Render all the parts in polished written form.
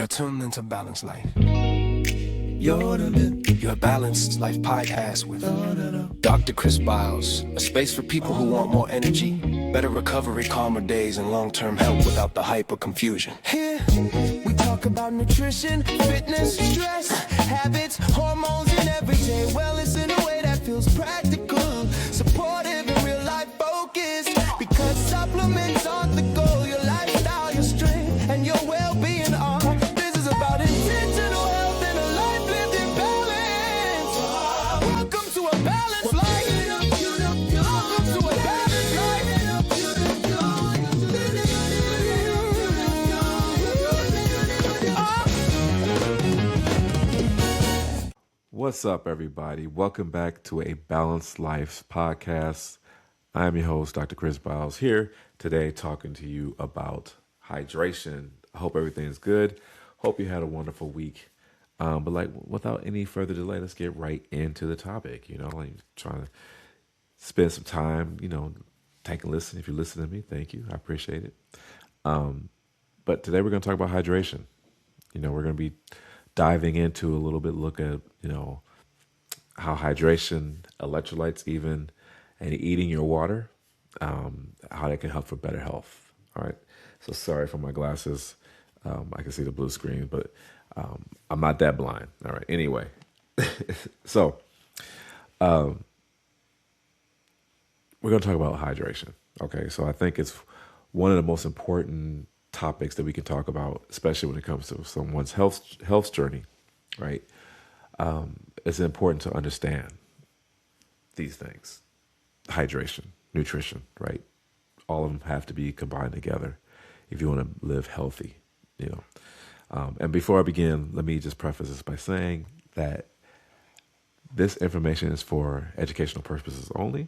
You're tuned into Balanced Life. Your Balanced Life podcast with Dr. Chris Biles, a space for people who want more energy, better recovery, calmer days, and long-term health without the hype or confusion. Here, we talk about nutrition, fitness, stress, habits, hormones, and everyday wellness in a way that feels practical, supportive, and real-life focused. Because supplements aren't the goal, your lifestyle, your strength, and your well-being are. This is about intentional health and a life lived in balance. Welcome to a balanced life. Welcome to a balanced life. What's up, everybody? Welcome back to a Balanced Life podcast. I'm your host, Dr. Chris Biles, here today talking to you about hydration. I hope everything's good. Hope you had a wonderful week. But without any further delay, let's get right into the topic. Trying to spend some time, take a listen. If you listen to me, thank you. I appreciate it. But today we're going to talk about hydration. We're going to be diving into a little bit, look at, how hydration, electrolytes even, and eating your water, how that can help for better health. All right. So sorry for my glasses. I can see the blue screen, but I'm not that blind. All right. Anyway, so we're going to talk about hydration. Okay. So I think it's one of the most important topics that we can talk about, especially when it comes to someone's health journey, right? It's important to understand these things. Hydration, nutrition, right? All of them have to be combined together if you want to live healthy, And before I begin, let me just preface this by saying that this information is for educational purposes only,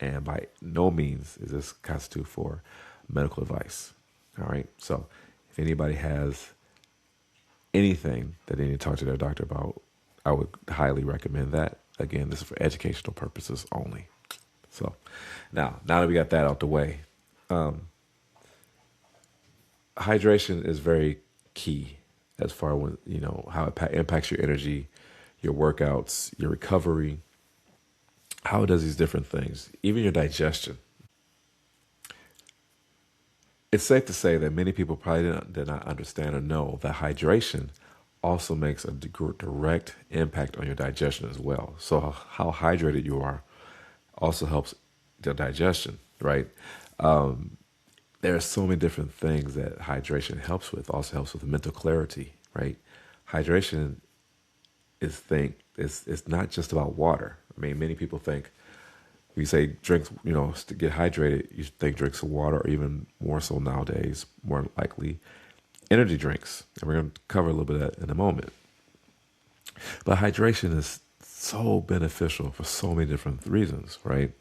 and by no means is this constitute for medical advice. All right. So if anybody has anything that they need to talk to their doctor about, I would highly recommend that. Again, this is for educational purposes only. So now that we got that out the way, hydration is very key as far as, how it impacts your energy, your workouts, your recovery, how it does these different things, even your digestion. It's safe to say that many people probably did not understand or know that hydration also makes a direct impact on your digestion as well. So how hydrated you are also helps the digestion, right? There are so many different things that hydration helps with. Also helps with mental clarity, right? Hydration it's not just about water. I mean, many people think, we say drinks, to get hydrated, you think drinks of water, or even more so nowadays, more likely, energy drinks. And we're going to cover a little bit of that in a moment. But hydration is so beneficial for so many different reasons, right?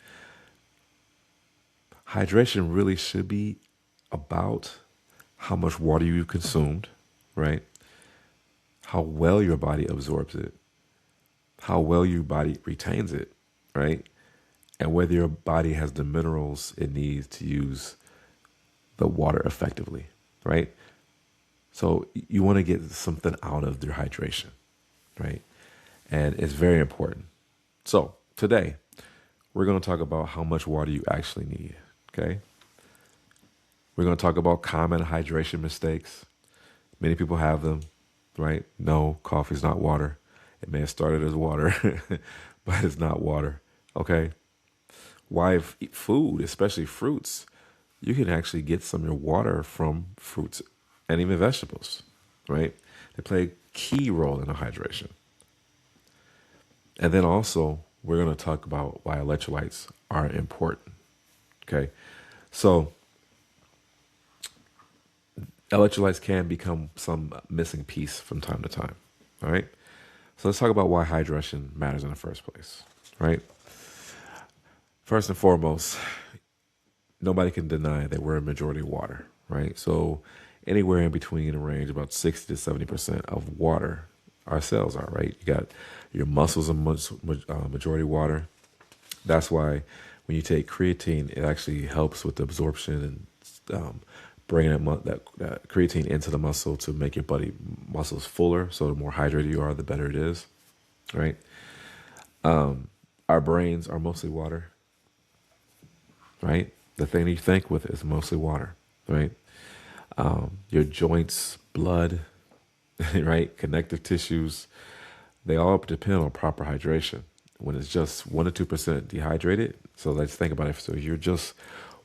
Hydration really should be about how much water you've consumed, right? How well your body absorbs it, how well your body retains it, right? And whether your body has the minerals it needs to use the water effectively, right? So you want to get something out of your hydration, right? And it's very important. So today, we're going to talk about how much water you actually need, okay? We're going to talk about common hydration mistakes. Many people have them, right? No, coffee's not water. It may have started as water, but it's not water, okay? Why food, especially fruits, you can actually get some of your water from fruits and even vegetables, right? They play a key role in the hydration. And then also, we're going to talk about why electrolytes are important, okay? So electrolytes can become some missing piece from time to time, all right? So let's talk about why hydration matters in the first place, right? First and foremost, nobody can deny that we're a majority water, right? So anywhere in between a range, about 60 to 70% of water our cells are, right? You got your muscles are majority water. That's why when you take creatine, it actually helps with the absorption and bringing that creatine into the muscle to make your body muscles fuller. So the more hydrated you are, the better it is, right? Our brains are mostly water, right? The thing you think with is mostly water, right? Your joints, blood, right? Connective tissues, they all depend on proper hydration. When it's just 1 to 2% dehydrated, so let's think about it. So you're just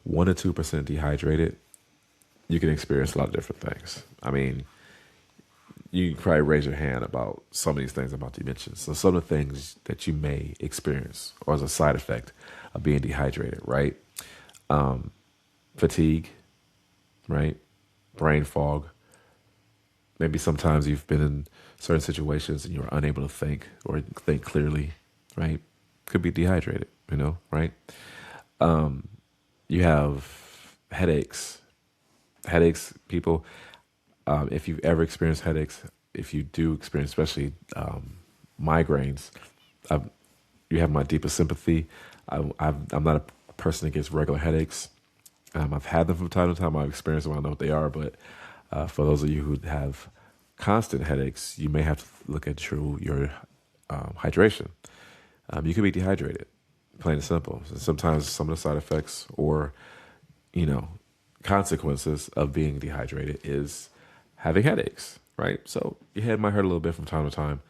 1 to 2% dehydrated, you can experience a lot of different things. I mean, you can probably raise your hand about some of these things I'm about to mention. So some of the things that you may experience or as a side effect of being dehydrated, right? Fatigue, right? Brain fog. Maybe sometimes you've been in certain situations and you're unable to think or think clearly, right? Could be dehydrated, right? You have headaches. Headaches, people, if you've ever experienced headaches, if you do experience especially migraines, you have my deepest sympathy. I'm not a person that gets regular headaches. I've had them from time to time. I've experienced them. I know what they are. But for those of you who have constant headaches, you may have to look at your hydration. You could be dehydrated, plain and simple. So sometimes some of the side effects or, consequences of being dehydrated is having headaches, right? So your head might hurt a little bit from time to time.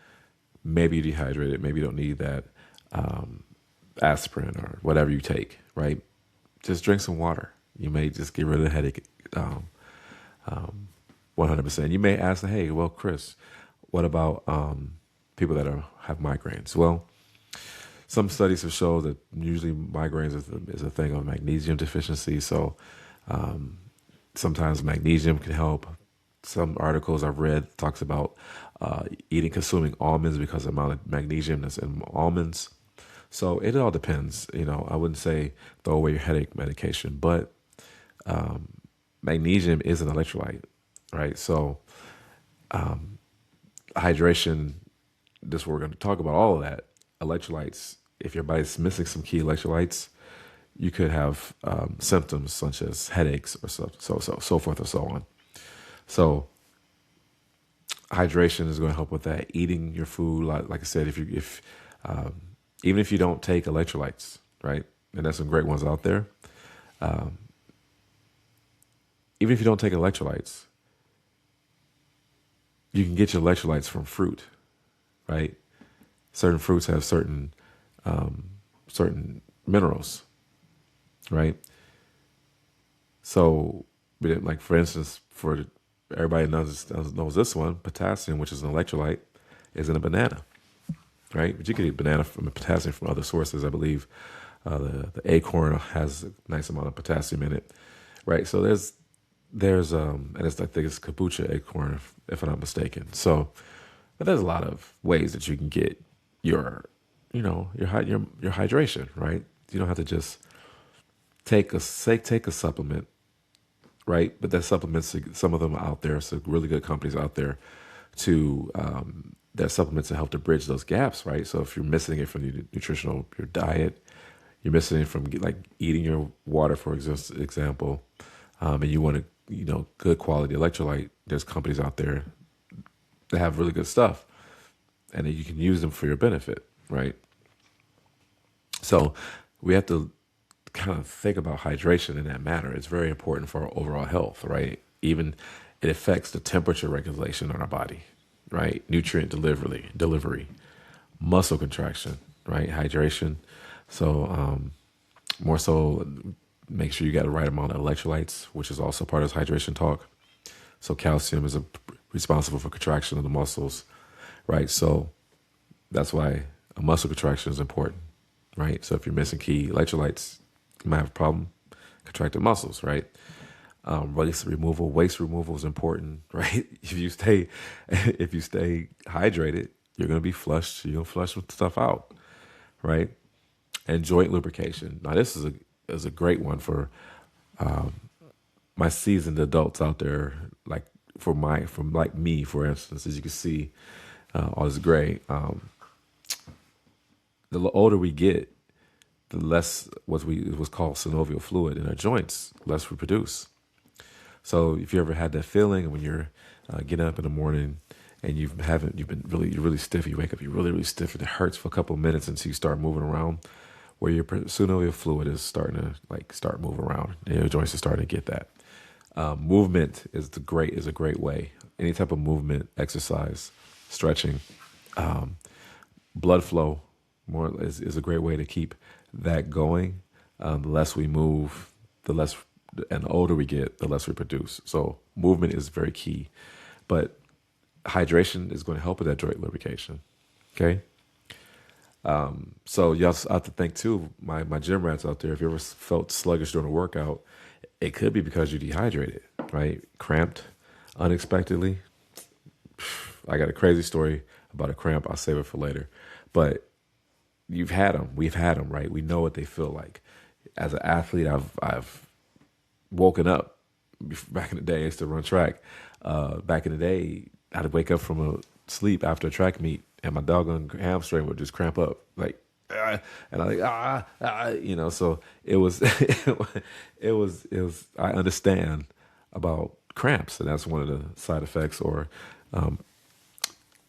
Maybe you're dehydrated. Maybe you don't need that aspirin or whatever you take, right? Just drink some water. You may just get rid of the headache 100%. You may ask, hey, well, Chris, what about people that have migraines? Well, some studies have shown that usually migraines is a thing of magnesium deficiency. So sometimes magnesium can help. Some articles I've read talks about consuming almonds because of the amount of magnesium that's in almonds. So it all depends. I wouldn't say throw away your headache medication, but magnesium is an electrolyte, right? So hydration, this is what we're going to talk about, all of that. Electrolytes, if your body's missing some key electrolytes, you could have symptoms such as headaches or so forth and so on. So hydration is going to help with that. Eating your food, like I said, even if you don't take electrolytes, right? And there's some great ones out there. Even if you don't take electrolytes, you can get your electrolytes from fruit, right? Certain fruits have certain minerals, right? So, like for instance, for everybody knows this one, potassium, which is an electrolyte, is in a banana, right? But you can eat potassium from other sources. I believe the acorn has a nice amount of potassium in it, right? So there's and I think it's kombucha acorn, if I'm not mistaken. So, but there's a lot of ways that you can get your hydration, right? You don't have to just take a supplement, right? But there's supplements, some of them are out there, so really good companies out there to there's supplements to help to bridge those gaps, right? So if you're missing it from your diet, you're missing it from like eating your water, for example, and you want good quality electrolyte, there's companies out there that have really good stuff, and then you can use them for your benefit, right? So we have to kind of think about hydration in that manner. It's very important for our overall health, right? Even it affects the temperature regulation on our body, right? Nutrient delivery, muscle contraction, right? Hydration. So more so, make sure you got the right amount of electrolytes, which is also part of this hydration talk. So calcium is responsible for contraction of the muscles, right? So that's why a muscle contraction is important, right? So if you're missing key electrolytes, you might have a problem contracting muscles, right? Waste removal is important, right? If you stay hydrated, you're going to be flushed. You're going to flush stuff out, right? And joint lubrication. Now, this is a great one for my seasoned adults out there, like like me, for instance. As you can see, all this gray. The older we get, the less what's called synovial fluid in our joints, less we produce. So if you ever had that feeling when you're getting up in the morning and you've been you're really stiff, you wake up, you're really stiff, and it hurts for a couple of minutes until you start moving around, where your synovial fluid is starting to start moving around, and your joints are starting to get that. Movement is a great way. Any type of movement, exercise, stretching, blood flow is a great way to keep that going. The less we move, and the older we get, the less we produce. So movement is very key. But hydration is going to help with that joint lubrication. Okay? So you also have to think too, my gym rats out there, if you ever felt sluggish during a workout, it could be because you dehydrated, right? Cramped unexpectedly. I got a crazy story about a cramp. I'll save it for later. But you've had them. We've had them, right? We know what they feel like. As an athlete, I've woken up. Back in the day, I used to run track. Back in the day, I'd wake up from a sleep after a track meet, and my doggone hamstring would just cramp up, and I'm so it was, it was. I understand about cramps, and that's one of the side effects or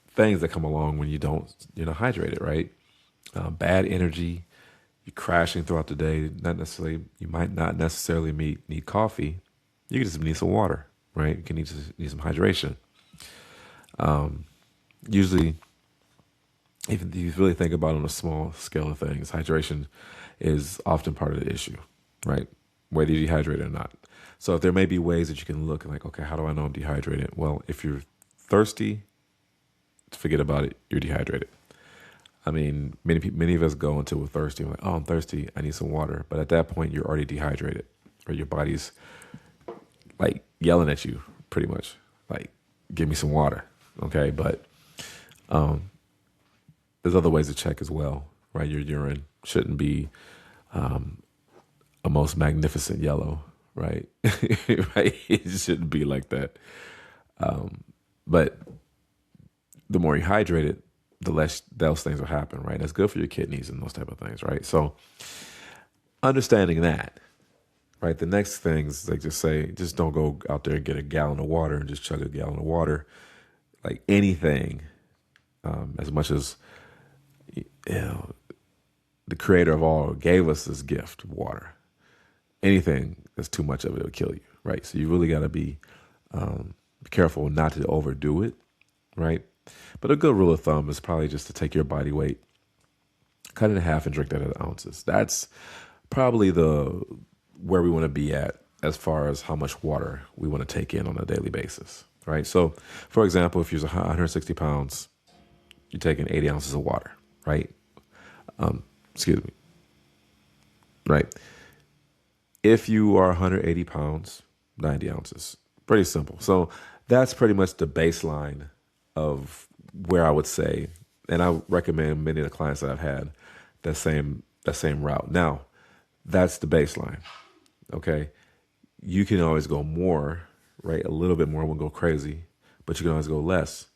things that come along when you're not hydrated, right? Bad energy, you're crashing throughout the day. You might not necessarily need coffee. You can just need some water, right? You can need some hydration. Usually, if you really think about it on a small scale of things, hydration is often part of the issue, right? Whether you're dehydrated or not. So if there may be ways that you can look like, okay, how do I know I'm dehydrated? Well, if you're thirsty, forget about it. You're dehydrated. I mean, many of us go until we're thirsty. We're like, oh, I'm thirsty. I need some water. But at that point, you're already dehydrated, or your body's like yelling at you, pretty much, like, give me some water, okay? But there's other ways to check as well, right? Your urine shouldn't be a most magnificent yellow, right? Right? It shouldn't be like that. But the more you hydrate it, the less those things will happen, right? That's good for your kidneys and those type of things, right? So understanding that, right? The next things, like just don't go out there and get a gallon of water and just chug a gallon of water, like anything, as much as, the creator of all gave us this gift, water. Anything that's too much of it will kill you, right? So you really got to be careful not to overdo it, right? But a good rule of thumb is probably just to take your body weight, cut it in half, and drink that in ounces. That's probably where we want to be at as far as how much water we want to take in on a daily basis, right? So, for example, if you're 160 pounds, you're taking 80 ounces of water, right? Right. If you are 180 pounds, 90 ounces. Pretty simple. So that's pretty much the baseline of where I would say, and I recommend many of the clients that I've had that same route. Now, that's the baseline. Okay. You can always go more, right? A little bit more won't go crazy, but you can always go less.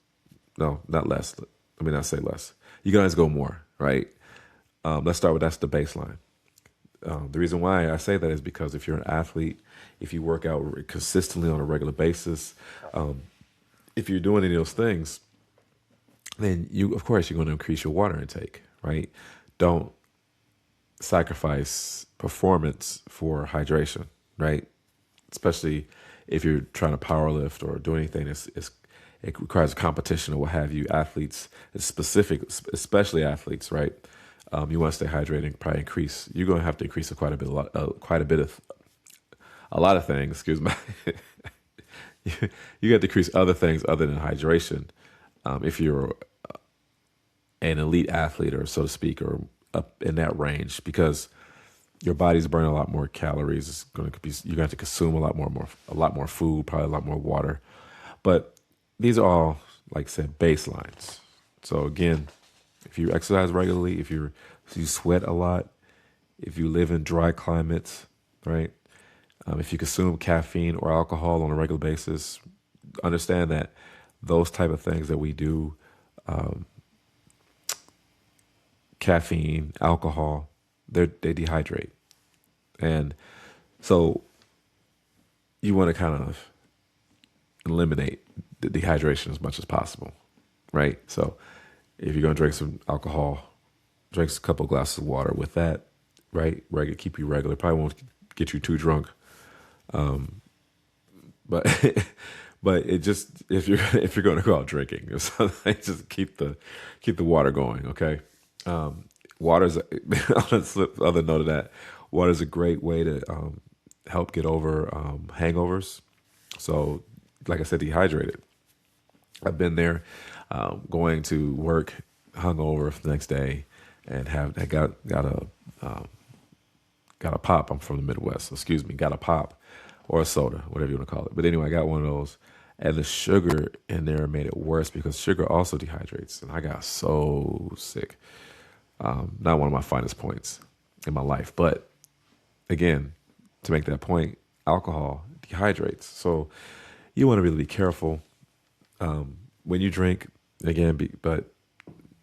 No, not less. Let me not say less. You can always go more, right? Let's start with that's the baseline. The reason why I say that is because if you're an athlete, if you work out consistently on a regular basis, if you're doing any of those things, then of course, you're going to increase your water intake, right? Don't sacrifice performance for hydration, right? Especially if you're trying to power lift or do anything it requires a competition or what have you. Athletes, especially athletes, right? You want to stay hydrated, probably increase. You're going to have to increase quite a lot of things. Excuse me. You got to decrease other things other than hydration. If you're an elite athlete, or so to speak, or up in that range, because your body's burning a lot more calories. It's going to be, you're going to have to consume a lot more food, probably a lot more water. But these are all, like I said, baselines. So again, if you exercise regularly, if you sweat a lot, if you live in dry climates, right? If you consume caffeine or alcohol on a regular basis, understand that those type of things that we do, caffeine, alcohol, they dehydrate. And so you want to kind of eliminate the dehydration as much as possible, right? So if you're going to drink some alcohol, drink a couple glasses of water with that, right? Keep you regular. Probably won't get you too drunk. But but it just, if you're going to go out drinking or something, just keep the water going, okay? Water's on other note of that, water's a great way to help get over hangovers. So, like I said, dehydrated. I've been there, going to work hungover the next day, and got a pop. I'm from the Midwest, so excuse me. Got a pop or a soda, whatever you want to call it. But anyway, I got one of those, and the sugar in there made it worse because sugar also dehydrates, and I got so sick. Not one of my finest points in my life, but again, to make that point, alcohol dehydrates. So you want to really be careful when you drink. Again, but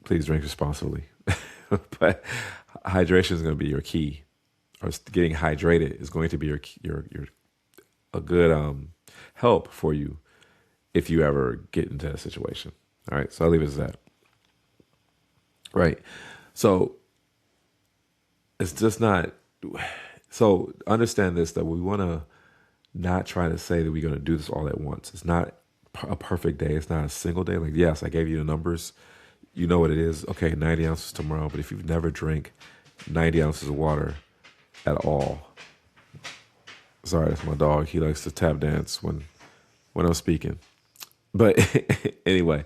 please drink responsibly. But hydration is going to be your key, or getting hydrated is going to be your a good help for you if you ever get into that situation. All right, so I'll leave it as that. Right, so it's just not. So understand this, that we want to not try to say that we're going to do this all at once. It's not a perfect day. It's not a single day. Like, yes, I gave you the numbers. You know what it is. Okay, 90 ounces tomorrow. But if you've never drank 90 ounces of water at all, sorry, that's my dog. He likes to tap dance when I'm speaking. But anyway,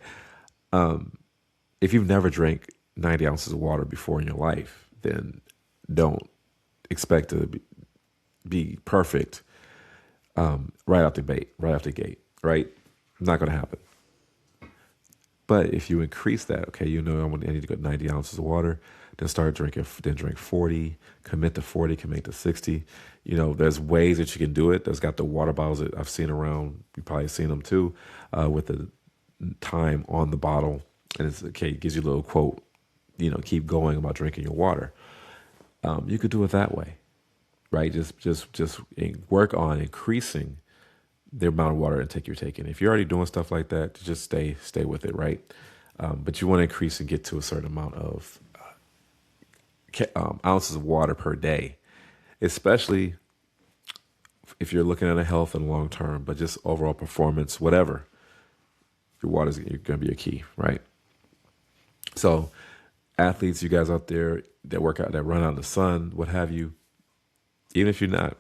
if you've never drank 90 ounces of water before in your life, then don't expect to be perfect right out the gate, right? Not going to happen. But if you increase that, okay, I need to get 90 ounces of water, then start drinking, then drink 40, commit to 40, commit to 60. There's ways that you can do it. There's got the water bottles that I've seen around. You've probably seen them too, with the time on the bottle. And it's okay, it gives you a little quote, keep going about drinking your water. You could do it that way, right? Just work on increasing the amount of water intake you're taking. If you're already doing stuff like that, just stay with it, right? But you want to increase and get to a certain amount of ounces of water per day, especially if you're looking at a health and long term, but just overall performance, whatever. Your water is going to be a key, right? So athletes, you guys out there that work out, that run out in the sun, what have you, even if you're not,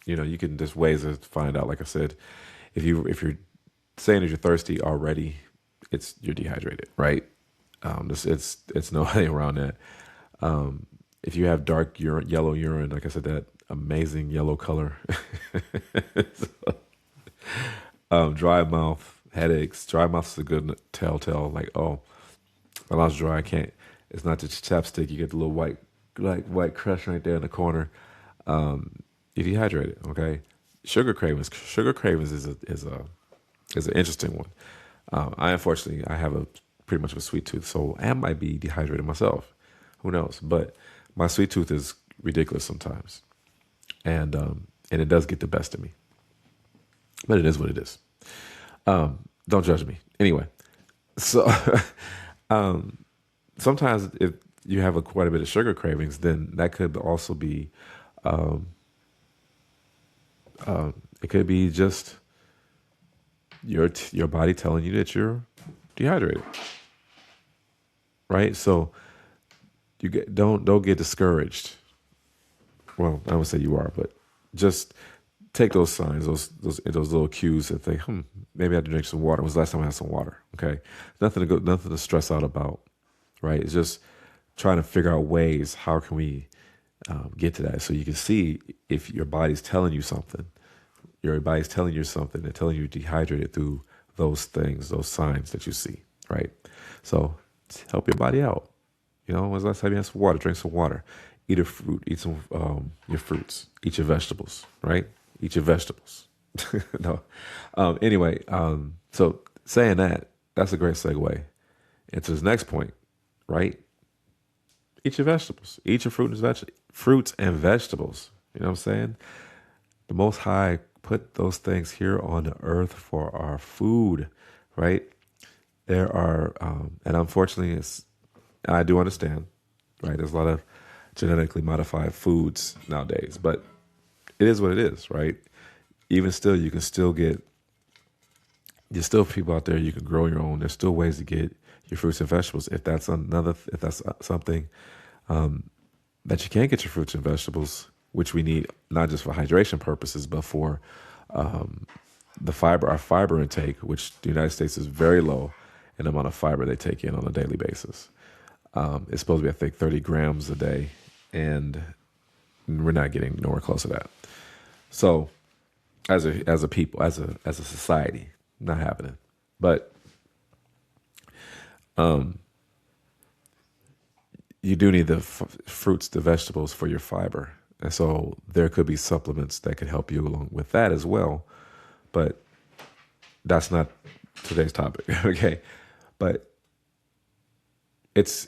you can, there's ways to find out. Like I said, if you're saying that you're thirsty already, you're dehydrated, right? It's no way around that. If you have dark yellow urine, like I said, that amazing yellow color, dry mouth, headaches. Dry mouth is a good telltale. Like, oh, my mouth's dry. I can't. It's not just chapstick. You get the little white crush right there in the corner. You're dehydrated. Okay. Sugar cravings. Sugar cravings is an interesting one. I unfortunately have pretty much of a sweet tooth, so I might be dehydrated myself. Who knows? But my sweet tooth is ridiculous sometimes, and it does get the best of me. But it is what it is. Don't judge me. Anyway, so sometimes if you have quite a bit of sugar cravings, then that could also be, it could be just your body telling you that you're dehydrated, right? So don't get discouraged. Well, I would say you are, but just take those signs, those little cues and think, maybe I have to drink some water. When was the last time I had some water? Okay, nothing to stress out about, right? It's just trying to figure out ways. How can we get to that? So you can see if your body's telling you something. Your body's telling you something. They're telling you dehydrated through those things, those signs that you see, right? So help your body out. When's the last time you had some water? Drink some water. Eat a fruit. Eat some your fruits. Eat your vegetables, right? Eat your vegetables. No. Anyway, so saying that's a great segue into this next point, right? Eat your vegetables. Eat your fruits and vegetables. You know what I'm saying? The Most High put those things here on the earth for our food, right? There are, and unfortunately, I do understand, right? There's a lot of genetically modified foods nowadays, but it is what it is, right? Even still, you can still get, there's still people out there you can grow your own. There's still ways to get your fruits and vegetables. If that's something that you can get your fruits and vegetables, which we need not just for hydration purposes, but for our fiber intake, which the United States is very low in the amount of fiber they take in on a daily basis. It's supposed to be, I think, 30 grams a day, and we're not getting nowhere close to that. So, as a people, as a society, not happening. But you do need the fruits, the vegetables for your fiber. And so there could be supplements that could help you along with that as well. But that's not today's topic, okay? But it's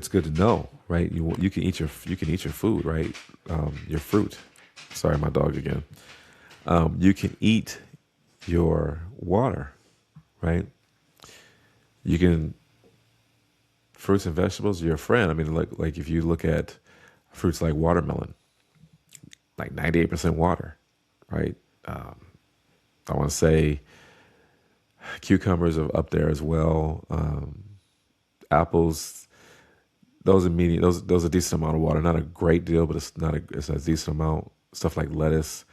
good to know, right? You can eat your food, right? Your fruit. Sorry, my dog again. You can eat your water, right? You can fruits and vegetables are your friend. I mean, like if you look at fruits like watermelon, like 98% water, right? I want to say cucumbers are up there as well. Apples, those are medium. Those are a decent amount of water. Not a great deal, but it's a decent amount. Stuff like lettuce.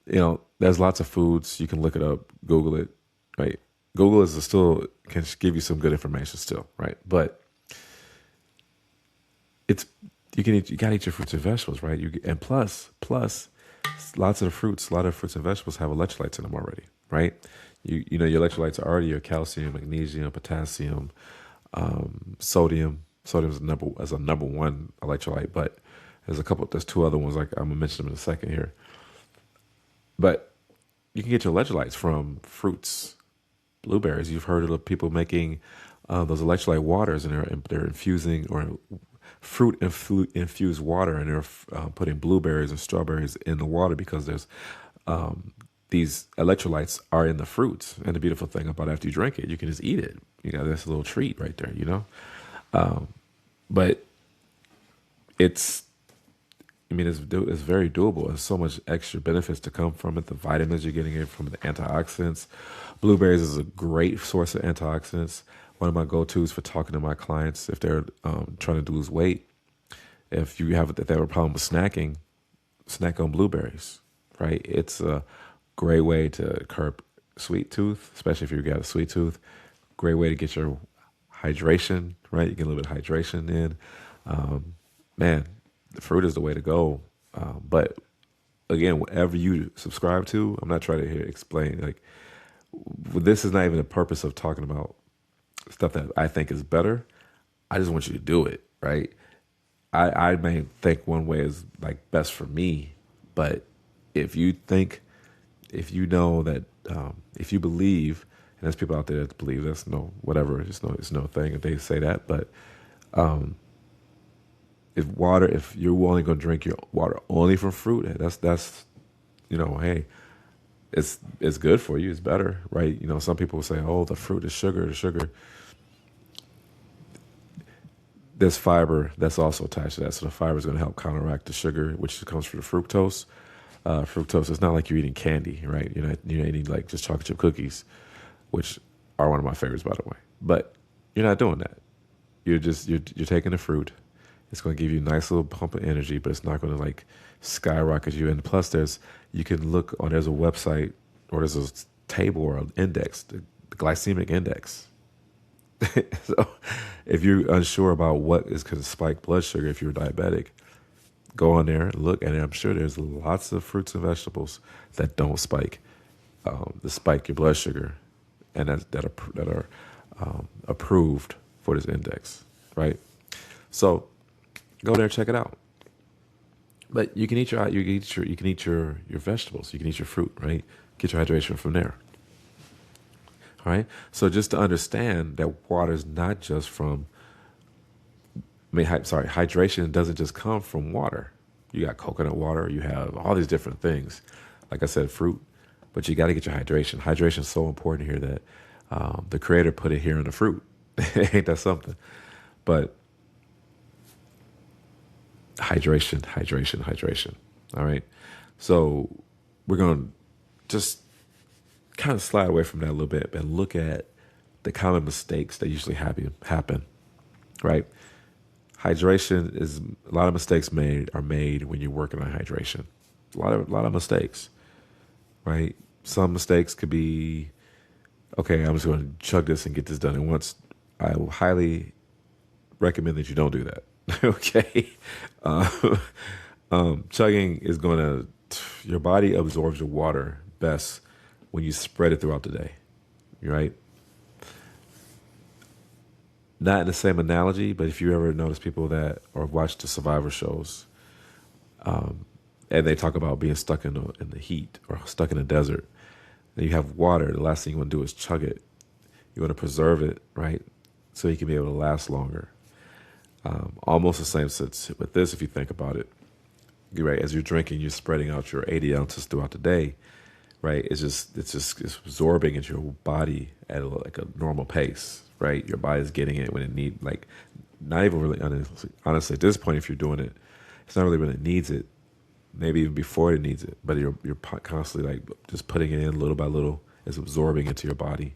There's lots of foods. You can look it up, Google it, right? Google can give you some good information still, right? But you gotta eat your fruits and vegetables, right? And plus, lots of fruits, a lot of fruits and vegetables have electrolytes in them already, right? Your electrolytes are already your calcium, magnesium, potassium, sodium. Sodium is a number one electrolyte, but there's two other ones, like I'm gonna mention them in a second here. But you can get your electrolytes from fruits, blueberries. You've heard of people making those electrolyte waters, and they're infusing or fruit infused water, and they're putting blueberries and strawberries in the water because there's these electrolytes are in the fruits. And the beautiful thing about after you drink it, you can just eat it. That's a little treat right there. But it's very doable. There's so much extra benefits to come from it. The vitamins you're getting from the antioxidants. Blueberries is a great source of antioxidants. One of my go-tos for talking to my clients if they're trying to lose weight. If they have a problem with snacking, snack on blueberries, right? It's a great way to curb sweet tooth, especially if you've got a sweet tooth. Great way to get your hydration, right? You get a little bit of hydration in. Man, the fruit is the way to go. But again, whatever you subscribe to, I'm not trying to explain. This is not even the purpose of talking about stuff that I think is better. I just want you to do it, right? I may think one way is best for me, but if you know that, if you believe, and there's people out there that believe that's it's no thing if they say that, but if you're only going to drink your water only from fruit, that's hey, it's good for you. It's better, right? Some people will say, oh, the fruit is sugar. There's fiber that's also attached to that. So the fiber is going to help counteract the sugar, which comes from the fructose. Fructose, it's not like you're eating candy, right? You're not eating just chocolate chip cookies, which are one of my favorites, by the way. But you're not doing that. You're taking the fruit. It's going to give you a nice little pump of energy, but it's not going to skyrocket you. And plus, there's a website or there's a table or an index, the glycemic index. So if you're unsure about what is going to spike blood sugar, if you're diabetic, go on there and look. And I'm sure there's lots of fruits and vegetables that don't spike your blood sugar, and that are approved for this index, right? So go there, check it out. But you can eat your vegetables, you can eat your fruit, right? Get your hydration from there. All right. So just to understand that water is not just hydration doesn't just come from water. You got coconut water, you have all these different things. Like I said, fruit, but you got to get your hydration. Hydration is so important here that the creator put it here in the fruit. Ain't that something? But hydration, hydration, hydration. All right. So we're going to just kind of slide away from that a little bit and look at the common mistakes that usually happen, right? Hydration is a lot of mistakes are made when you're working on hydration. A lot of mistakes, right? Some mistakes could be, okay, I'm just going to chug this and get this done at once. I will highly recommend that you don't do that. Okay. Chugging is your body absorbs your water best when you spread it throughout the day, right? Not in the same analogy, but if you ever notice people that or watch the Survivor shows, and they talk about being stuck in the heat or stuck in the desert, and you have water, the last thing you want to do is chug it. You want to preserve it, right? So you can be able to last longer. Almost the same sense with this, if you think about it. You're right. As you're drinking, you're spreading out your 80 ounces throughout the day, right? It's absorbing into your body at like a normal pace, right? Your body's getting it when it needs, like, not even really, honestly, at this point, if you're doing it, it's not really when it needs it, maybe even before it needs it, but you're constantly like just putting it in little by little. It's absorbing into your body,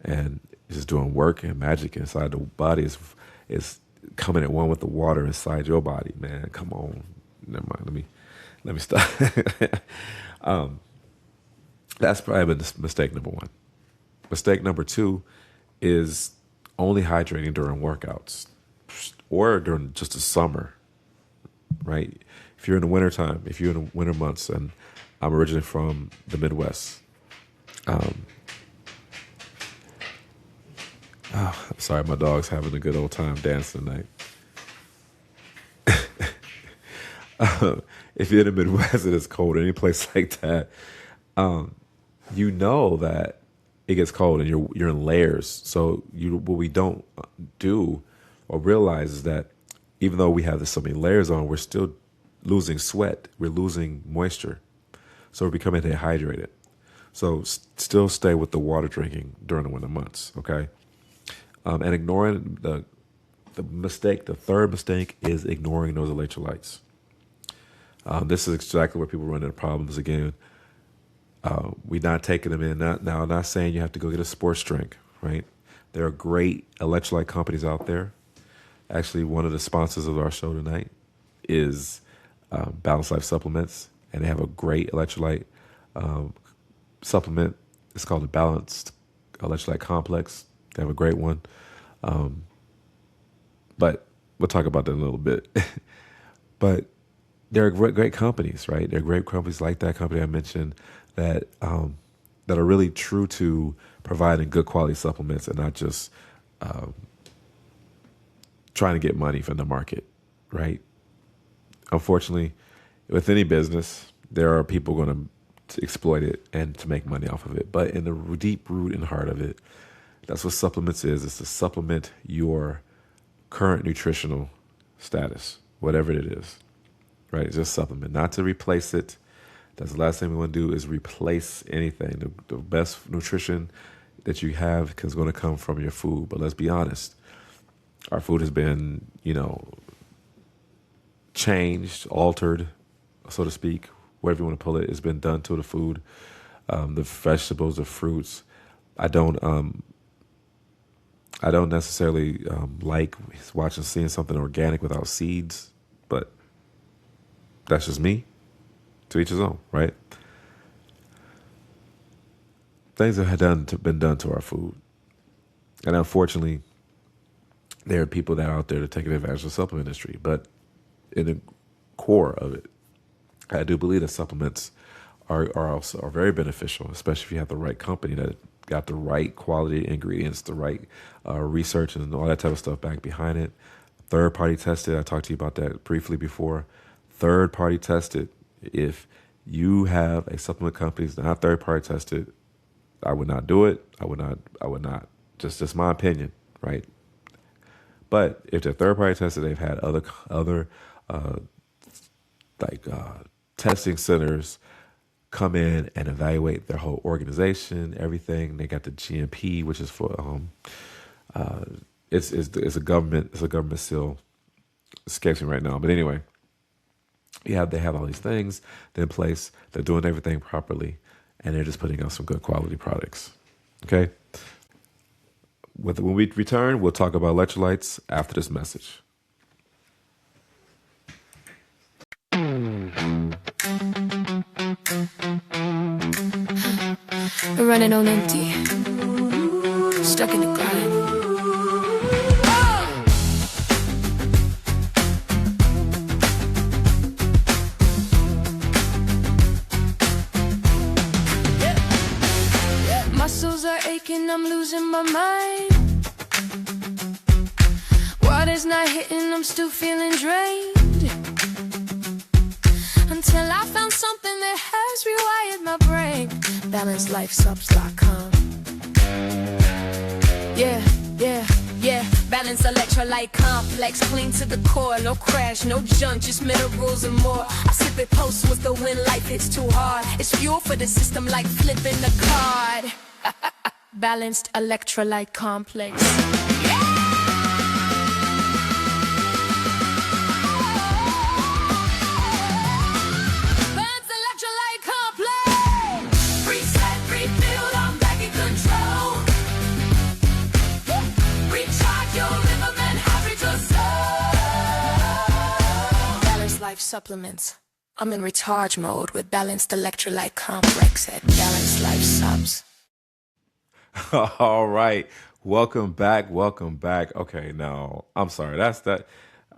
and it's just doing work and magic inside the body. Is coming at one with the water inside your body, man. Come on. Never mind. Let me stop. That's probably been mistake number one. Mistake number two is only hydrating during workouts or during just the summer, right? If you're in the wintertime, if you're in the winter months, and I'm originally from the Midwest. I'm sorry, my dog's having a good old time dancing tonight. If you're in the Midwest and it's cold, any place like that, you know that it gets cold and you're in layers. So what we don't do or realize is that even though we have so many layers on, we're still losing sweat. We're losing moisture. So we're becoming dehydrated. So still stay with the water drinking during the winter months, okay? And ignoring the third mistake is ignoring those electrolytes. This is exactly where people run into problems again. We're not taking them in. Now, I'm not saying you have to go get a sports drink, right? There are great electrolyte companies out there. Actually, one of the sponsors of our show tonight is Balanced Life Supplements, and they have a great electrolyte supplement. It's called the Balanced Electrolyte Complex. They have a great one. But we'll talk about that in a little bit. But there are great companies, right? There are great companies like that company I mentioned that that are really true to providing good quality supplements and not just trying to get money from the market, right? Unfortunately, with any business, there are people going to exploit it and to make money off of it. But in the deep root and heart of it, that's what supplements is. It's to supplement your current nutritional status, whatever it is, right? It's just supplement, not to replace it. That's the last thing we want to do is replace anything. The best nutrition that you have is going to come from your food. But let's be honest. Our food has been, changed, altered, so to speak, whatever you want to pull it. It's been done to the food, the vegetables, the fruits. I don't necessarily like seeing something organic without seeds, but that's just me. To each his own, right? Things have been done to our food, and unfortunately, there are people that are out there to take advantage of the supplement industry. But in the core of it, I do believe that supplements are very beneficial, especially if you have the right company that got the right quality ingredients, the right research, and all that type of stuff back behind it. Third party tested. I talked to you about that briefly before. Third party tested. If you have a supplement company that's not third party tested, I would not do it. I would not. Just my opinion, right? But if they're third party tested, they've had other testing centers come in and evaluate their whole organization, everything. They got the GMP, which is for it's a government seal. Escapes me right now, but anyway, they have all these things in place. They're doing everything properly, and they're just putting out some good quality products. Okay. When we return, we'll talk about electrolytes after this message. Running on empty, stuck in the grind. Muscles are aching, I'm losing my mind. Water's not hitting, I'm still feeling drained. Until I found something that has rewired my brain. BalanceLifeSubs.com. Yeah. Balance electrolyte complex, clean to the core. No crash, no junk, just minerals and more. I sip it post with the wind, life hits too hard. It's fuel for the system like flipping the card. Balanced electrolyte complex. Supplements. I'm in recharge mode with balanced electrolyte complex at Balanced Life Subs. All right. Welcome back. Okay, now I'm sorry. That's that.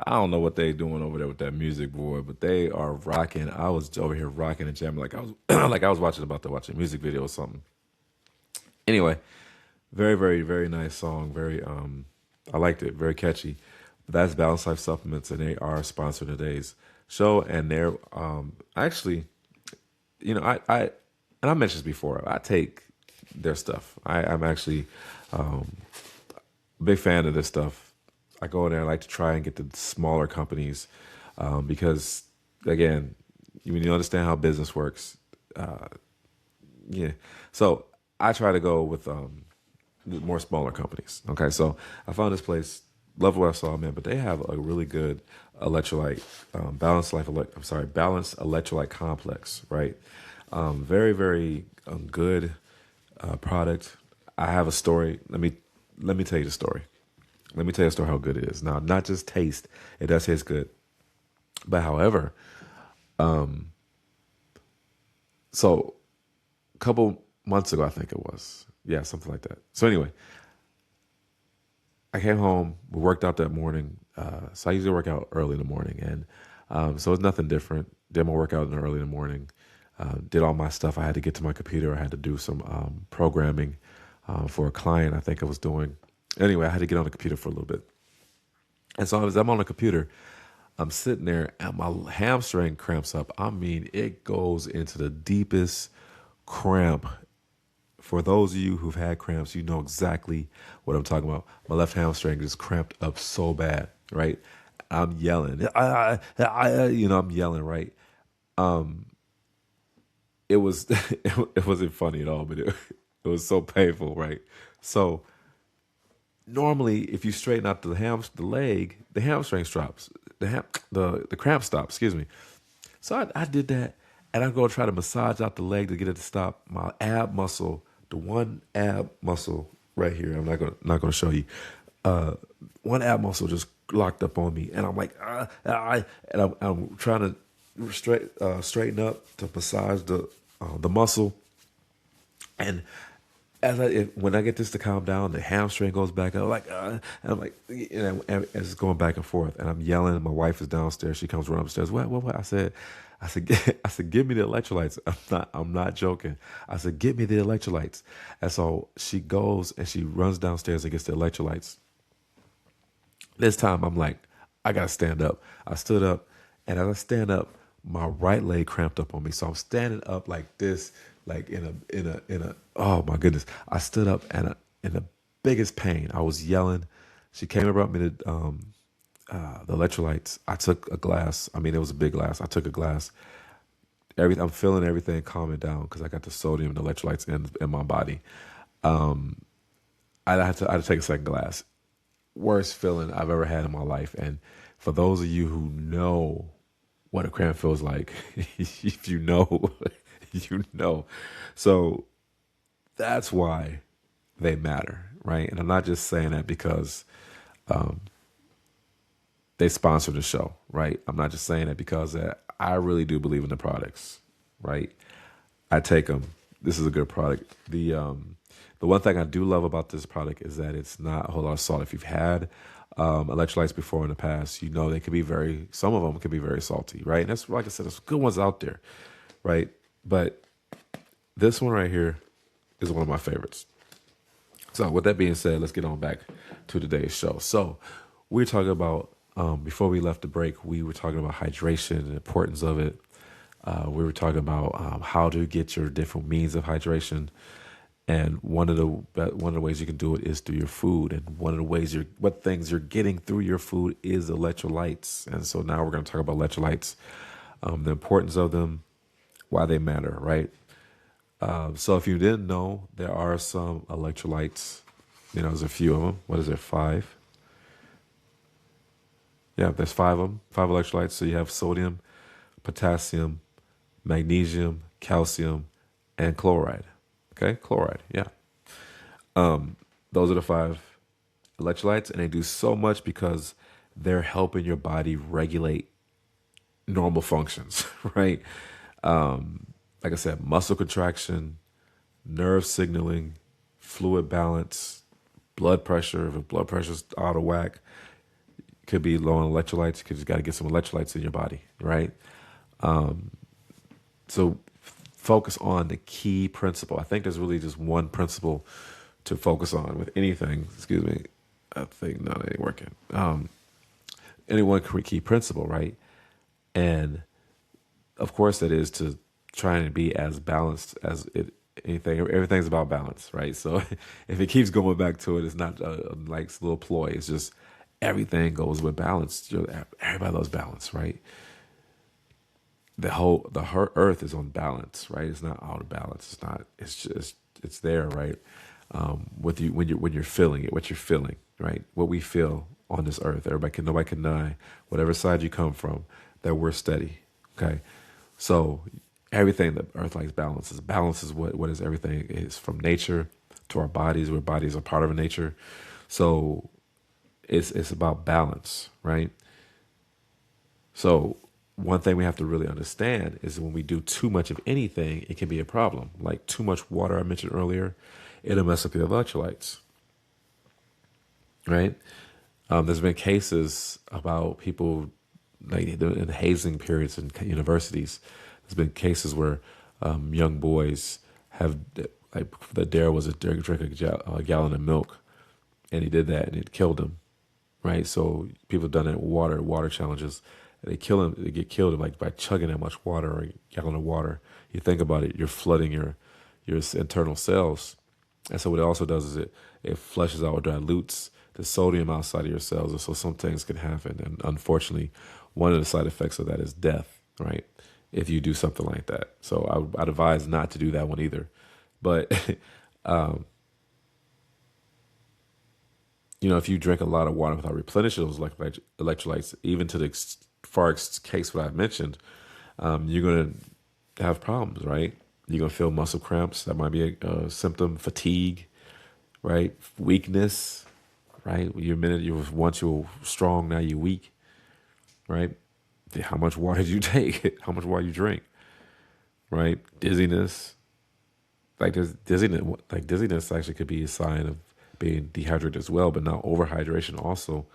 I don't know what they doing over there with that music, boy, but they are rocking. I was over here rocking and jamming like I was like I was watching a music video or something. Anyway, very, very, very nice song. Very I liked it. Very catchy. But that's Balanced Life Supplements, and they are sponsoring today's show. And they're actually, I mentioned this before. I take their stuff. I'm actually a big fan of this stuff. I go in there. I like to try and get the smaller companies because, again, when you understand how business works, So I try to go with more smaller companies. Okay, so I found this place. Love what I saw, man. But they have a really good electrolyte, balanced electrolyte complex, right? Very, very good product. I have a story. Let me tell you the story. Let me tell you a story how good it is. Now, not just taste. It does taste good. But however, so a couple months ago, I think it was. Yeah, something like that. So anyway, I came home, we worked out that morning. So I usually work out early in the morning. And so it's nothing different. Did my workout early in the morning. Did all my stuff. I had to get to my computer. I had to do some programming for a client I think I was doing. Anyway, I had to get on the computer for a little bit. And so as I'm on the computer, I'm sitting there and my hamstring cramps up. I mean, it goes into the deepest cramp. For those of you who've had cramps, you know exactly what I'm talking about. My left hamstring is cramped up so bad, right? I'm yelling. I'm yelling, right? It was it wasn't funny at all, but it was so painful, right? So normally, if you straighten out the leg, the hamstring stops. The cramp stops. Excuse me. So I did that, and I go try to massage out the leg to get it to stop. My ab muscle. The one ab muscle right here, I'm not gonna show you. One ab muscle just locked up on me, and I'm like, and I'm trying to straighten up to massage the muscle. And when I get this to calm down, the hamstring goes back up, and I'm like, and it's going back and forth, and I'm yelling. My wife is downstairs. She comes running upstairs. What? I said, give me the electrolytes. I'm not joking. I said, get me the electrolytes. And so she goes and she runs downstairs and gets the electrolytes. This time I'm like, I gotta stand up. I stood up, and as I stand up, my right leg cramped up on me. So I'm standing up like this, like in a. Oh my goodness! I stood up and in the biggest pain. I was yelling. She came and brought me the electrolytes. I took a glass. I mean, it was a big glass. I took a glass, I'm feeling everything calming down because I got the sodium and electrolytes in my body. I had to take a second glass. Worst feeling I've ever had in my life. And for those of you who know what a cramp feels like, if you know, you know. So that's why they matter, right? And I'm not just saying that because they sponsor the show, right? I'm not just saying that because I really do believe in the products, right? I take them. This is a good product. The one thing I do love about this product is that it's not a whole lot of salt. If you've had electrolytes before in the past, you know they can be some of them can be very salty, right? And that's, like I said, there's good ones out there, right? But this one right here is one of my favorites. So with that being said, let's get on back to today's show. So we're talking about, before we left the break, we were talking about hydration and the importance of it. We were talking about how to get your different means of hydration. And one of the ways you can do it is through your food. And one of the ways what things you're getting through your food is electrolytes. And so now we're going to talk about electrolytes, the importance of them, why they matter, right? So if you didn't know, there are some electrolytes. There's a few of them. What is there, 5? Yeah, there's 5 of them, 5 electrolytes. So you have sodium, potassium, magnesium, calcium, and chloride. Okay, chloride, yeah. Those are the 5 electrolytes, and they do so much because they're helping your body regulate normal functions, right? Like I said, muscle contraction, nerve signaling, fluid balance, blood pressure. If blood pressure's out of whack, could be low on electrolytes. You just got to get some electrolytes in your body, right? So focus on the key principle. I think there's really just one principle to focus on with anything. Excuse me. I think no, it ain't working. Any one key principle, right? And of course, that is to try and be as balanced as anything. Everything's about balance, right? So if it keeps going back to it, it's not like a little ploy. It's just everything goes with balance. Everybody loves balance, right? The earth is on balance, right? It's not out of balance. It's not. It's just it's there, right? With you when you're feeling it, what you're feeling, right? What we feel on this earth. Nobody can deny, whatever side you come from, that we're steady. Okay, so everything that earth likes balances. Balance is what is everything is, from nature to our bodies, where bodies are part of nature. So it's about balance, right? So one thing we have to really understand is when we do too much of anything, it can be a problem. Like too much water, I mentioned earlier, it'll mess up your electrolytes, right? There's been cases about people like in hazing periods in universities. There's been cases where young boys have, like, the dare was to drink a gallon of milk, and he did that, and it killed him, right? So people have done it with water challenges. They kill them. They get killed like by chugging that much water, or a gallon of water. You think about it, you're flooding your internal cells, and so what it also does is it flushes out or dilutes the sodium outside of your cells, and so some things can happen. And unfortunately, one of the side effects of that is death, right? If you do something like that. So I'd advise not to do that one either. But if you drink a lot of water without replenishing those electrolytes, even to the far case what I mentioned, you're going to have problems, right? You're going to feel muscle cramps. That might be a symptom. Fatigue, right? Weakness, right? Once you were strong, now you're weak, right? How much water did you take? How much water you drink, right? Dizziness. Dizziness actually could be a sign of being dehydrated as well, but now overhydration also.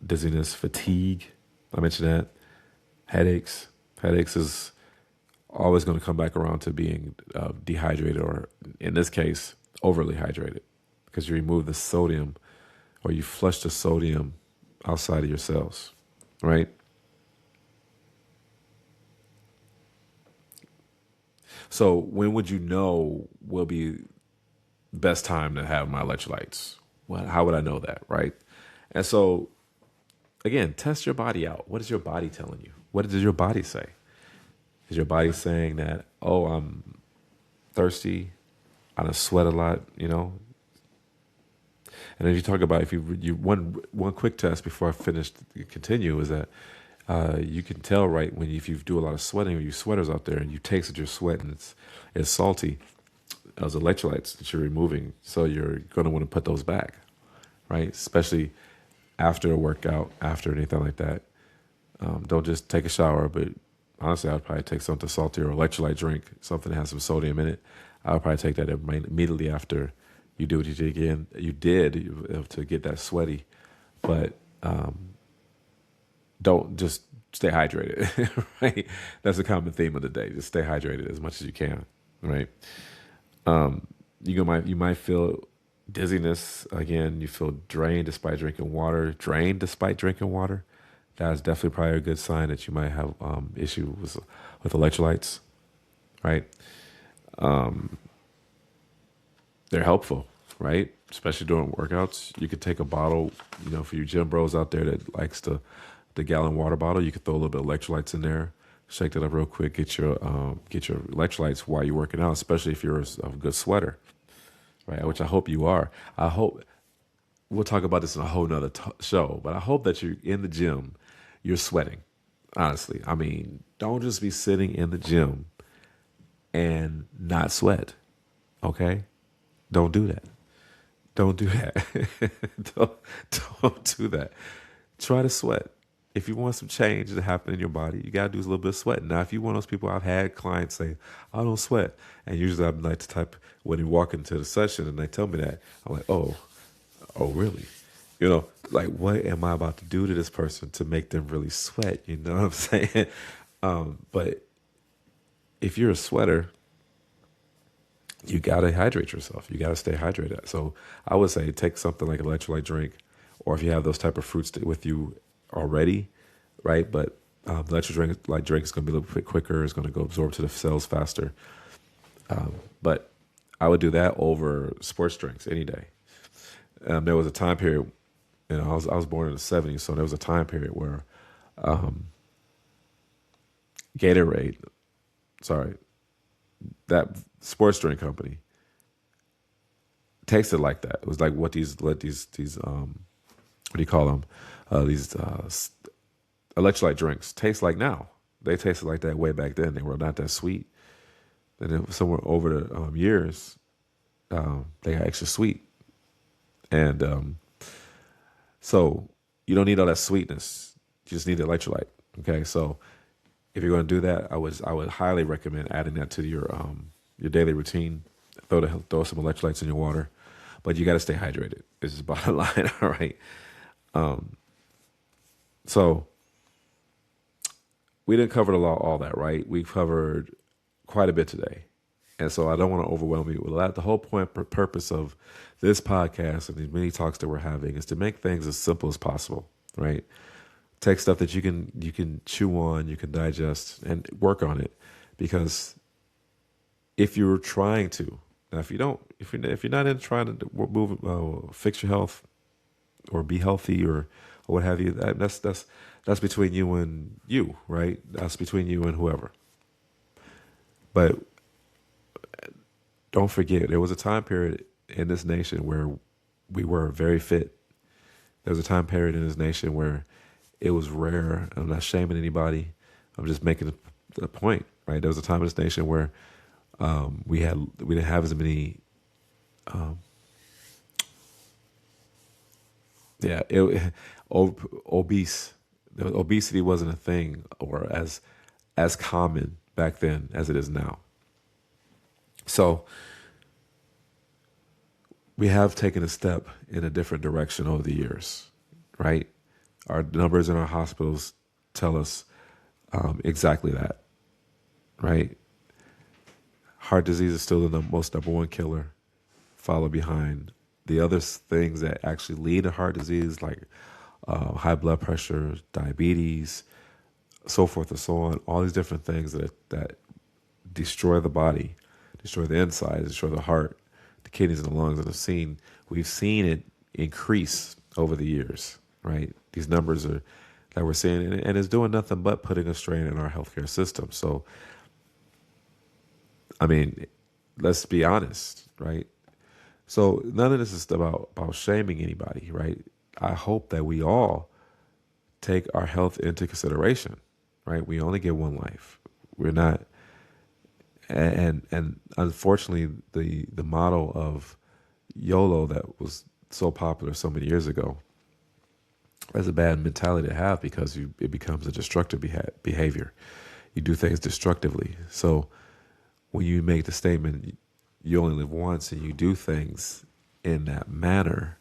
Dizziness, fatigue, I mentioned that. Headaches. Headaches is always going to come back around to being dehydrated, or in this case, overly hydrated, because you remove the sodium, or you flush the sodium outside of your cells, right? So when would you know will be the best time to have my electrolytes? Well, how would I know that, right? And so, again, test your body out. What is your body telling you? What does your body say? Is your body saying that, oh, I'm thirsty, I don't sweat a lot, And then you talk about, if you one quick test before I continue, is that you can tell, right, if you do a lot of sweating, or you sweaters out there and you taste that you're sweating, it's salty. Those electrolytes that you're removing, so you're going to want to put those back, right? Especially after a workout, after anything like that. Don't just take a shower, but honestly, I'd probably take something salty or electrolyte drink, something that has some sodium in it. I would probably take that immediately after you do what you did to get that sweaty. But don't just stay hydrated, right? That's a common theme of the day. Just stay hydrated as much as you can, right? You might feel dizziness again. You feel drained despite drinking water. That's definitely probably a good sign that you might have issue with electrolytes, right? They're helpful, right? Especially during workouts. You could take a bottle, for you gym bros out there that likes the gallon water bottle. You could throw a little bit of electrolytes in there. Shake that up real quick. Get your electrolytes while you're working out, especially if you're a good sweater, right? Which I hope you are. I hope we'll talk about this in a whole nother show, but I hope that you're in the gym, you're sweating. Honestly, I mean, don't just be sitting in the gym and not sweat. Okay, don't do that. Don't do that. don't do that. Try to sweat. If you want some change to happen in your body, you got to do a little bit of sweating. Now, if you're one of those people, I've had clients say, I don't sweat. And usually I'm like the type, when you walk into the session and they tell me that, I'm like, oh, really? Like, what am I about to do to this person to make them really sweat? You know what I'm saying? But if you're a sweater, you got to hydrate yourself. You got to stay hydrated. So I would say take something like an electrolyte drink, or if you have those type of fruits with you already, right? But electrolyte drink is going to be a little bit quicker. It's going to go absorb to the cells faster. But I would do that over sports drinks any day. There was a time period, I was born in the 70s, so there was a time period where that sports drink company tasted like that. It was like what these what do you call them? These electrolyte drinks taste like now. They tasted like that way back then. They were not that sweet. And then somewhere over the years, they got extra sweet. And so you don't need all that sweetness. You just need the electrolyte. Okay, so if you're going to do that, I would highly recommend adding that to your daily routine. Throw some electrolytes in your water, but you got to stay hydrated. This is bottom line. All right. So we didn't cover all that, right? We covered quite a bit today. And so I don't want to overwhelm you with that. The whole purpose of this podcast and these mini talks that we're having is to make things as simple as possible, right? Take stuff that you can chew on, you can digest, and work on it. Because if you're trying to, now if you're not in trying to fix your health or be healthy or what have you, that's between you and you, right? That's between you and whoever. But don't forget, there was a time period in this nation where we were very fit. There was a time period in this nation where it was rare. I'm not shaming anybody. I'm just making a point, right? There was a time in this nation where we didn't have as many. Obese. Obesity wasn't a thing or as common back then as it is now. So we have taken a step in a different direction over the years, right? Our numbers in our hospitals tell us exactly that, right? Heart disease is still the most number one killer, followed behind the other things that actually lead to heart disease, like high blood pressure, diabetes, so forth and so on. All these different things that destroy the body, destroy the insides, destroy the heart, the kidneys and the lungs. And we've seen it increase over the years, right? These numbers that we're seeing, and it's doing nothing but putting a strain in our healthcare system. So I mean, let's be honest, right? So none of this is about shaming anybody, right? I hope that we all take our health into consideration, right? We only get one life. We're not, and unfortunately, the model of YOLO that was so popular so many years ago is a bad mentality to have because it becomes a destructive behavior. You do things destructively. So when you make the statement, you only live once, and you do things in that manner,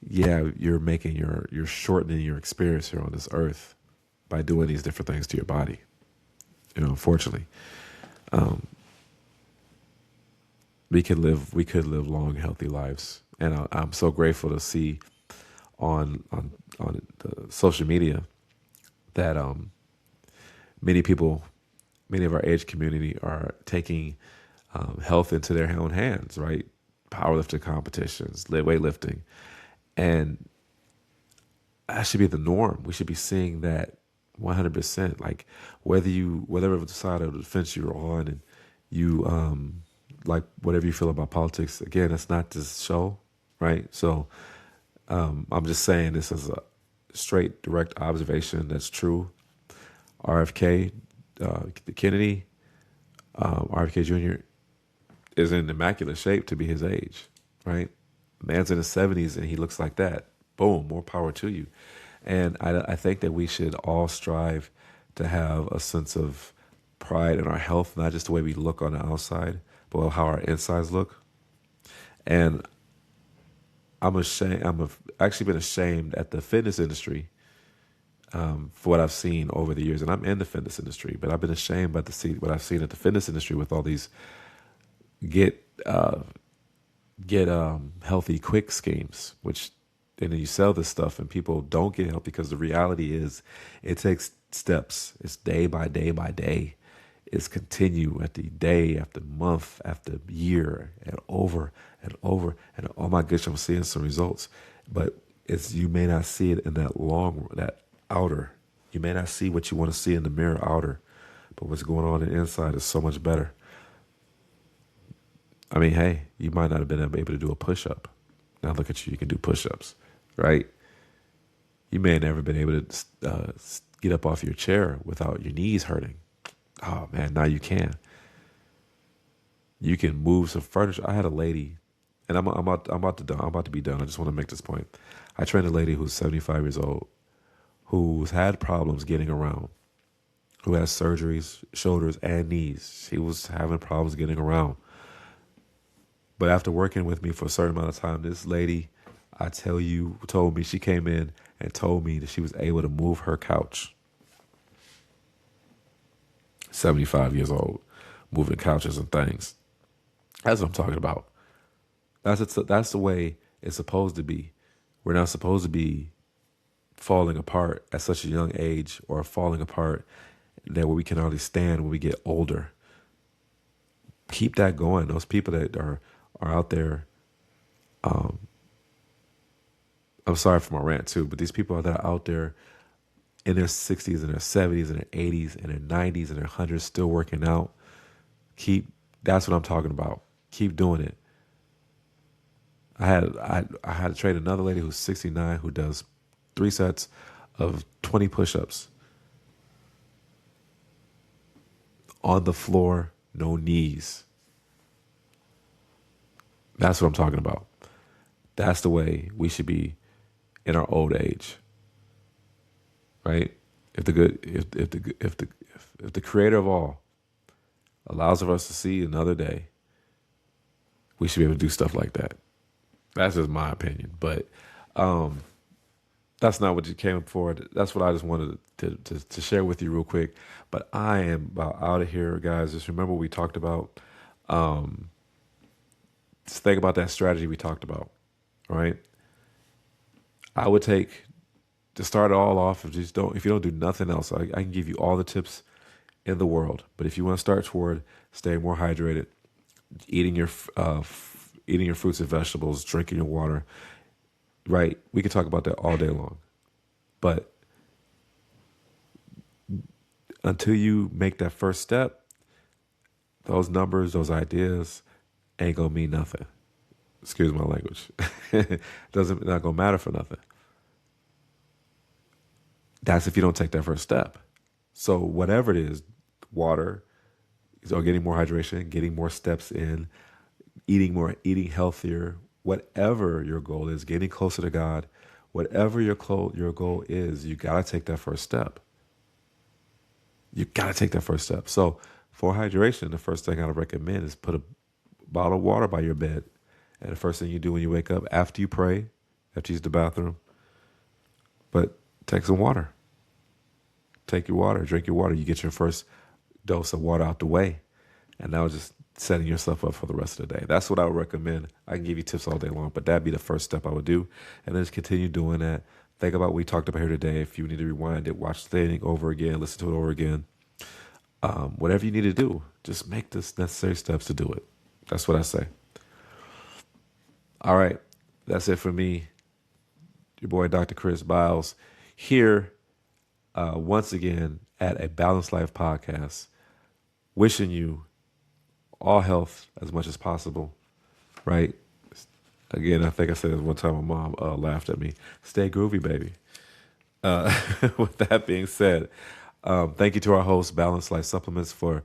yeah, you're shortening your experience here on this earth by doing these different things to your body. Unfortunately, we could live long, healthy lives, and I'm so grateful to see on the social media that many people, many of our age community are taking health into their own hands, right? Powerlifting competitions, weightlifting, and that should be the norm. We should be seeing that 100%. Like whatever side of the fence you're on, and you like whatever you feel about politics. Again, it's not this show, right? So I'm just saying this as a straight, direct observation that's true. RFK, Kennedy, RFK Jr. is in immaculate shape to be his age, right? Man's in his 70s and he looks like that. Boom, more power to you. And I think that we should all strive to have a sense of pride in our health, not just the way we look on the outside, but how our insides look. And I'm ashamed. Actually been ashamed at the fitness industry for what I've seen over the years. And I'm in the fitness industry, but I've been ashamed by what I've seen at the fitness industry with all these get healthy quick schemes, and then you sell this stuff and people don't get help because the reality is it takes steps. It's day by day by day. It's continue at the day after month after year and over and over. And oh my gosh, I'm seeing some results. But you may not see it in that outer. You may not see what you want to see in the mirror outer. But what's going on in the inside is so much better. I mean, hey, you might not have been able to do a push-up. Now look at you can do push-ups, right? You may have never been able to get up off your chair without your knees hurting. Oh man, now you can. You can move some furniture. I had a lady, and I'm about to be done. I just want to make this point. I trained a lady who's 75 years old, who's had problems getting around, who has surgeries, shoulders and knees. She was having problems getting around. But after working with me for a certain amount of time, this lady, I tell you, told me, she came in and told me that she was able to move her couch. 75 years old, moving couches and things. That's what I'm talking about. That's the way it's supposed to be. We're not supposed to be falling apart at such a young age, or falling apart that where we can hardly stand when we get older. Keep that going. Those people that are out there, I'm sorry for my rant too, but these people that are out there in their 60s and their 70s and their 80s and their 90s and their 100s still working out, that's what I'm talking about. Keep doing it. I had to train another lady who's 69 who does 3 sets of 20 push-ups on the floor, no knees. That's what I'm talking about. That's the way we should be in our old age, right? If the Creator of all allows of us to see another day, we should be able to do stuff like that. That's just my opinion, but that's not what you came for. That's what I just wanted to share with you real quick. But I am about out of here, guys. Just remember what we talked about. Just think about that strategy we talked about, right? I would to start it all off, if you don't do nothing else, I can give you all the tips in the world. But if you want to start toward staying more hydrated, eating your fruits and vegetables, drinking your water, right? We could talk about that all day long. But until you make that first step, those numbers, those ideas ain't going to mean nothing. Excuse my language. Not going to matter for nothing. That's if you don't take that first step. So whatever it is, water, or getting more hydration, getting more steps in, eating more, eating healthier, whatever your goal is, getting closer to God, whatever your goal is, you got to take that first step. You got to take that first step. So for hydration, the first thing I would recommend is put a bottle of water by your bed. And the first thing you do when you wake up, after you pray, after you use the bathroom, but take some water. Take your water, drink your water. You get your first dose of water out the way. And now just setting yourself up for the rest of the day. That's what I would recommend. I can give you tips all day long, but that'd be the first step I would do. And then just continue doing that. Think about what we talked about here today. If you need to rewind it, watch the thing over again, listen to it over again. Whatever you need to do, just make the necessary steps to do it. That's what I say. All right. That's it for me. Your boy, Dr. Chris Biles, here once again at a Balanced Life podcast, wishing you all health as much as possible, right? Again, I think I said this one time, my mom laughed at me. Stay groovy, baby. With that being said, thank you to our host, Balanced Life Supplements, for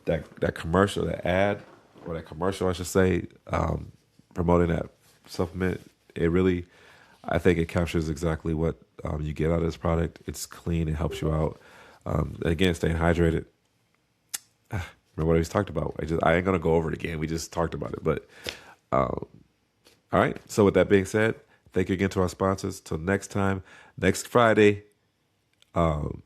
that commercial, that ad, or that commercial, I should say, promoting that supplement. It really, I think it captures exactly what you get out of this product. It's clean. It helps you out. Again, staying hydrated. Remember what we talked about. I ain't going to go over it again. We just talked about it. But all right. So with that being said, thank you again to our sponsors. Till next time, next Friday, we'll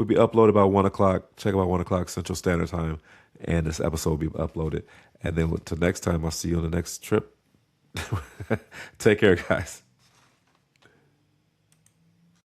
be uploaded about 1 o'clock. Check about 1 o'clock Central Standard Time. And this episode will be uploaded. And then till next time, I'll see you on the next trip. Take care, guys.